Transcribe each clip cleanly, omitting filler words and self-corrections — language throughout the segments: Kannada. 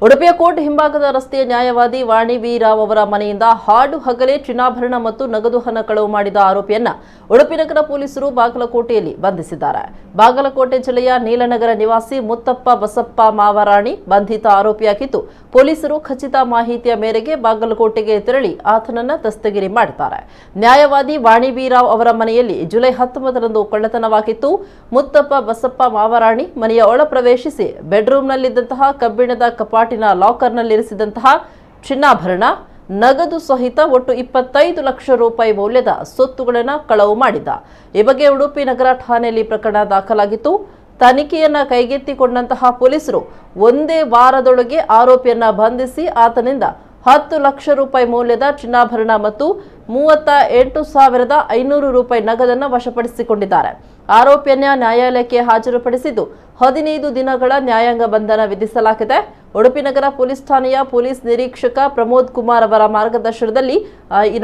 ಉಡುಪಿಯ ಕೋರ್ಟ್ ಹಿಂಭಾಗದ ರಸ್ತೆಯ ನ್ಯಾಯವಾದಿ ವಾಣಿ ವಿ ರಾವ್ ಅವರ ಮನೆಯಿಂದ ಹಾಡು ಹಗಲೇ ಚಿನ್ನಾಭರಣ ಮತ್ತು ನಗದು ಹಣ ಕಳವು ಮಾಡಿದ ಆರೋಪಿಯನ್ನ ಉಡುಪಿ ನಗರ ಪೊಲೀಸರು ಬಾಗಲಕೋಟೆಯಲ್ಲಿ ಬಂಧಿಸಿದ್ದಾರೆ. ಬಾಗಲಕೋಟೆ ಜಿಲ್ಲೆಯ ನೀಲನಗರ ನಿವಾಸಿ ಮುತ್ತಪ್ಪ ಬಸಪ್ಪ ಮಾವರಾಣಿ ಬಂಧಿತ ಆರೋಪಿಯಾಗಿದ್ದು, ಪೊಲೀಸರು ಖಚಿತ ಮಾಹಿತಿಯ ಮೇರೆಗೆ ಬಾಗಲಕೋಟೆಗೆ ತೆರಳಿ ಆತನನ್ನ ದಸ್ತಗಿರಿ ಮಾಡಿದ್ದಾರೆ. ನ್ಯಾಯವಾದಿ ವಾಣಿ ವಿ ರಾವ್ ಅವರ ಮನೆಯಲ್ಲಿ ಜುಲೈ 19ರಂದು ಕಳ್ಳತನವಾಗಿತ್ತು. ಮುತ್ತಪ್ಪ ಬಸಪ್ಪ ಮಾವರಾಣಿ ಮನೆಯ ಒಳ ಪ್ರವೇಶಿಸಿ ಬೆಡ್ರೂಮ್ನಲ್ಲಿದ್ದಂತಹ ಕಬ್ಬಿಣದ ಕಪಾಟಿನ ಲಾಕರ್ನಲ್ಲಿರಿಸಿದಂತಹ ಚಿನ್ನಾಭರಣ, ನಗದು ಸಹಿತ ಒಟ್ಟು 25 ಲಕ್ಷ ರೂಪಾಯಿ ಮೌಲ್ಯದ ಸೊತ್ತುಗಳನ್ನು ಕಳವು ಮಾಡಿದ್ದ. ಈ ಬಗ್ಗೆ ಉಡುಪಿ ನಗರ ಠಾಣೆಯಲ್ಲಿ ಪ್ರಕರಣ ದಾಖಲಾಗಿತ್ತು. ತನಿಖೆಯನ್ನ ಕೈಗೆತ್ತಿಕೊಂಡಂತಹ ಪೊಲೀಸರು ಒಂದೇ ವಾರದೊಳಗೆ ಆರೋಪಿಯನ್ನ ಬಂಧಿಸಿ ಆತನಿಂದ 10 ಲಕ್ಷ ರೂಪಾಯಿ ಮೌಲ್ಯದ ಚಿನ್ನಾಭರಣ ಮತ್ತು 38,500 ರೂಪಾಯಿ ನಗದನ್ನು ವಶಪಡಿಸಿಕೊಂಡಿದ್ದಾರೆ. ಆರೋಪಿಯನ್ನ ನ್ಯಾಯಾಲಯಕ್ಕೆ ಹಾಜರುಪಡಿಸಿದ್ದು 15 ದಿನಗಳ ನ್ಯಾಯಾಂಗ ಬಂಧನ ವಿಧಿಸಲಾಗಿದೆ. ಉಡುಪಿ ನಗರ ಪೊಲೀಸ್ ಠಾಣೆಯ ಪೊಲೀಸ್ ನಿರೀಕ್ಷಕ ಪ್ರಮೋದ್ ಕುಮಾರ್ ಅವರ ಮಾರ್ಗದರ್ಶನದಲ್ಲಿ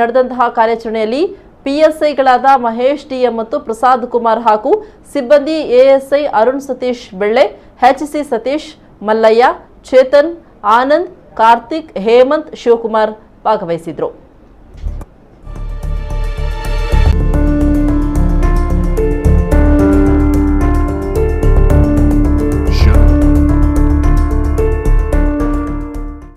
ನಡೆದಂತಹ ಕಾರ್ಯಾಚರಣೆಯಲ್ಲಿ ಪಿಎಸ್ಐಗಳಾದ ಮಹೇಶ್ ಡಿಎಂ ಮತ್ತು ಪ್ರಸಾದ್ ಕುಮಾರ್ ಹಾಗೂ ಸಿಬ್ಬಂದಿ ಎಎಸ್ಐ ಅರುಣ್ ಸತೀಶ್ ಬೆಳ್ಳೆ, ಎಚ್ಸಿ ಸತೀಶ್, ಮಲ್ಲಯ್ಯ, ಚೇತನ್, ಆನಂದ್, ಕಾರ್ತಿಕ್, ಹೇಮಂತ್, ಶಿವಕುಮಾರ್ ಭಾಗವಹಿಸಿದ್ರು.